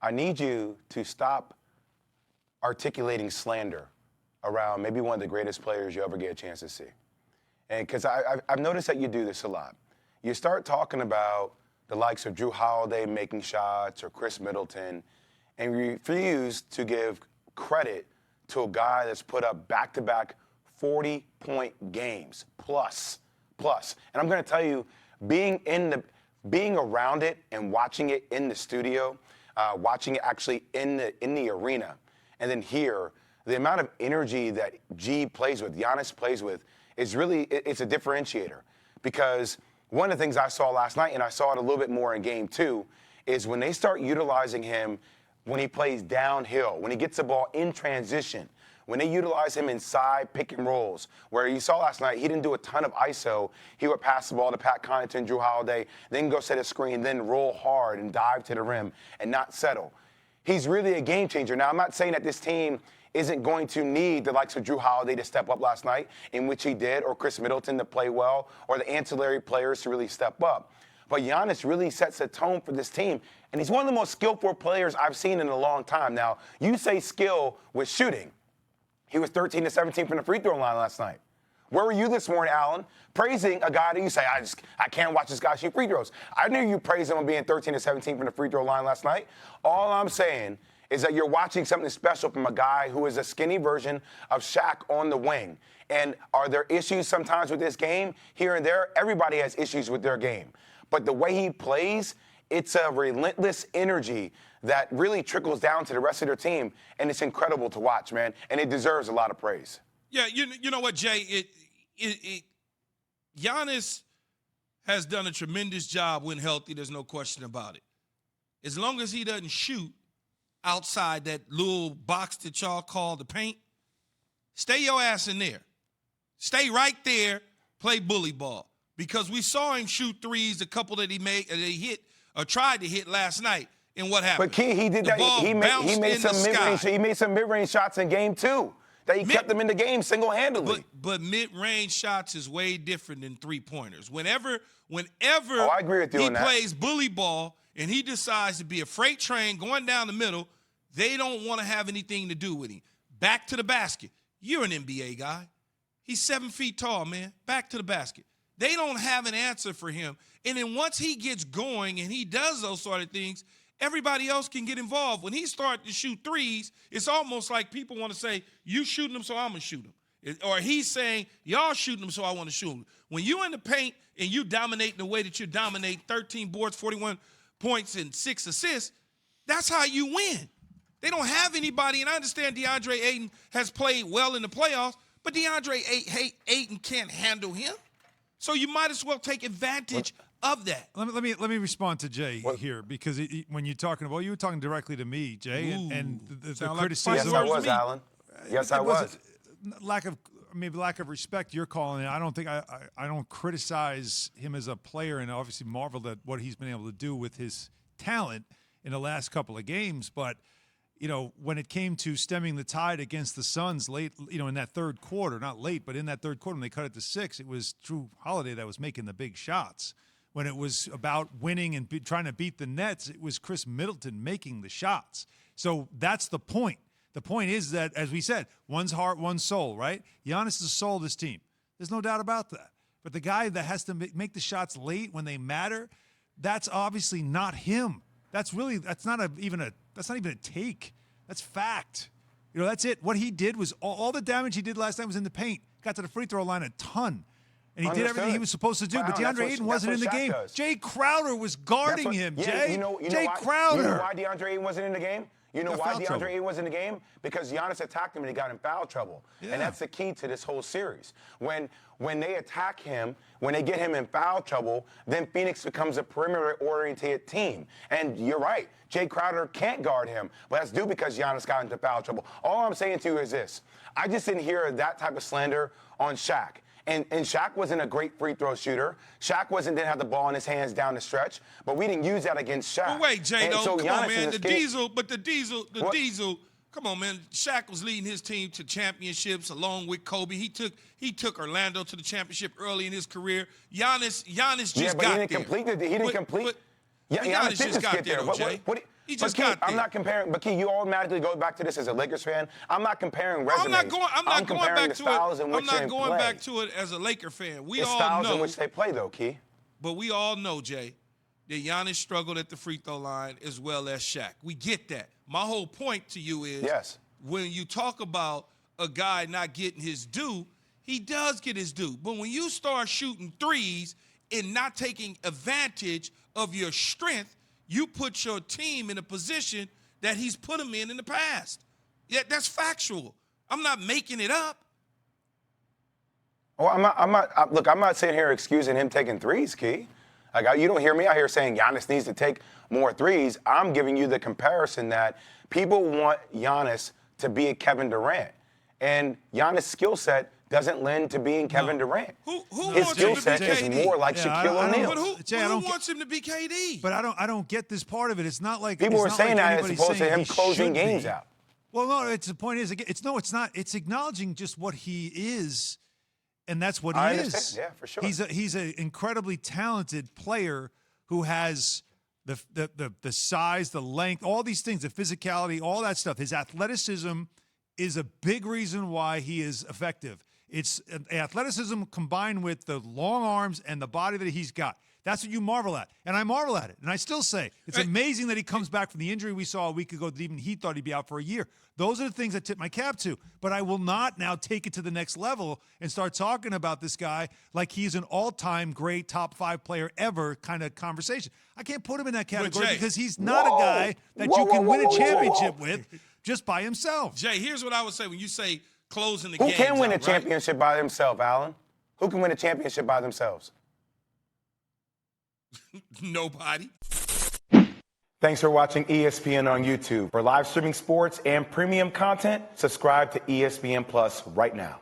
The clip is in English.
I need you to stop articulating slander around maybe one of the greatest players you ever get a chance to see. And because I've noticed that you do this a lot. You start talking about the likes of Jrue Holiday making shots or Khris Middleton, and you refuse to give credit to a guy that's put up back-to-back 40-point games plus. And I'm going to tell you, being around it and watching it in the studio, watching it actually in the arena, and then here, the amount of energy that G plays with, Giannis plays with, is really, it's a differentiator. Because one of the things I saw last night, and I saw it a little bit more in game 2, is when they start utilizing him when he plays downhill, when he gets the ball in transition, when they utilize him inside pick and rolls, where you saw last night, he didn't do a ton of ISO. He would pass the ball to Pat Connaughton, Jrue Holiday, then go set a screen, then roll hard and dive to the rim and not settle. He's really a game changer. Now, I'm not saying that this team isn't going to need the likes of Jrue Holiday to step up last night, in which he did, or Khris Middleton to play well, or the ancillary players to really step up. But Giannis really sets the tone for this team, and he's one of the most skillful players I've seen in a long time. Now, you say skill with shooting. He was 13 to 17 from the free throw line last night. Where were you this morning, Alan, praising a guy that you say, I can't watch this guy shoot free throws? I knew you praised him on being 13 to 17 from the free throw line last night. All I'm saying is that you're watching something special from a guy who is a skinny version of Shaq on the wing. And are there issues sometimes with this game? Here and there, everybody has issues with their game. But the way he plays, it's a relentless energy that really trickles down to the rest of their team, and it's incredible to watch, man, and it deserves a lot of praise. Yeah, you know what, Jay? Giannis has done a tremendous job when healthy. There's no question about it. As long as he doesn't shoot outside that little box that y'all call the paint, stay your ass in there. Stay right there, play bully ball. Because we saw him shoot threes, a couple that he hit or tried to hit last night, and what happened? But Key, he did that. He made some mid-range shots in game 2 that he kept them in the game single-handedly. But mid-range shots is way different than three-pointers. Whenever I agree with you on that. Plays bully ball and he decides to be a freight train going down the middle, they don't want to have anything to do with him. Back to the basket. You're an NBA guy. He's 7 feet tall, man. Back to the basket. They don't have an answer for him. And then once he gets going and he does those sort of things, everybody else can get involved. When he starts to shoot threes, it's almost like people want to say, you shooting them, so I'm going to shoot them. Or he's saying, y'all shooting them, so I want to shoot them. When you in the paint and you dominate in the way that you dominate, 13 boards, 41 points, and 6 assists, that's how you win. They don't have anybody, and I understand DeAndre Ayton has played well in the playoffs, but DeAndre Ayton can't handle him. So you might as well take advantage of that. Let me respond to Jay here, because when you're talking about, you were talking directly to me, Jay, and the criticism. Yes, I was, Alan. Yes, I was. Lack of respect. You're calling it. I don't think I don't criticize him as a player, and obviously marveled at what he's been able to do with his talent in the last couple of games. But when it came to stemming the tide against the Suns late, in that third quarter, not late, but in that third quarter when they cut it to 6, it was Jrue Holiday that was making the big shots. When it was about winning and trying to beat the Nets, it was Khris Middleton making the shots. So that's the point. The point is that, as we said, one's heart, one's soul, right? Giannis is the soul of this team. There's no doubt about that. But the guy that has to make the shots late when they matter, that's obviously not him. That's not even a take. That's fact. That's it. What he did was all the damage he did last night was in the paint. Got to the free throw line a ton. And he did everything he was supposed to do, but DeAndre Ayton wasn't in the game. Jay Crowder was guarding him, Jay. Jay Crowder. You know why DeAndre Ayton wasn't in the game? You know why DeAndre Ayton wasn't in the game? Because Giannis attacked him and he got in foul trouble. Yeah. And that's the key to this whole series. When they attack him, when they get him in foul trouble, then Phoenix becomes a perimeter-oriented team. And you're right, Jay Crowder can't guard him, but that's due because Giannis got into foul trouble. All I'm saying to you is this. I just didn't hear that type of slander on Shaq. And Shaq wasn't a great free throw shooter. Shaq didn't have the ball in his hands down the stretch, but we didn't use that against Shaq. But wait, Jay, come on, man. The Diesel, come on, man. Shaq was leading his team to championships along with Kobe. He took Orlando to the championship early in his career. Giannis just got there. He didn't complete. Giannis just got there, Jay. He just Key, got there. I'm not comparing, but Key, you automatically go back to this as a Lakers fan. I'm not comparing resumes. I'm not going back to it. I'm not going back to it as a Laker fan. We the all styles know in which they play, though, Key. But we all know, Jay, that Giannis struggled at the free throw line as well as Shaq. We get that. My whole point to you is when you talk about a guy not getting his due, he does get his due. But when you start shooting threes and not taking advantage of your strength, you put your team in a position that he's put them in the past. Yeah, that's factual. I'm not making it up. Oh, look, I'm not sitting here excusing him taking threes, Key. Like, you don't hear me out here saying Giannis needs to take more threes. I'm giving you the comparison that people want Giannis to be a Kevin Durant. And Giannis' skill set doesn't lend to being Kevin Durant. Who His wants skill him to set be is KD? more like Shaquille O'Neal. But who wants him to be KD? But I don't get this part of it. It's not like people were saying that as opposed to him closing games games out. Well, no, the point is, it's not. It's acknowledging just what he is, and that's what he I is. understand. Yeah, for sure. He's an incredibly talented player who has the size, the length, all these things, the physicality, all that stuff. His athleticism is a big reason why he is effective. It's athleticism combined with the long arms and the body that he's got. That's what you marvel at. And I marvel at it. And I still say it's amazing that he comes back from the injury we saw a week ago that even he thought he'd be out for a year. Those are the things I tip my cap to. But I will not now take it to the next level and start talking about this guy like he's an all-time great top 5 player ever kind of conversation. I can't put him in that category because he's not a guy that you can win a championship with just by himself. Jay, here's what I would say when you say closing the Who game. can win a championship by themselves, Alan? Who can win a championship by themselves? Nobody. Thanks for watching ESPN on YouTube. For live streaming sports and premium content, subscribe to ESPN Plus right now.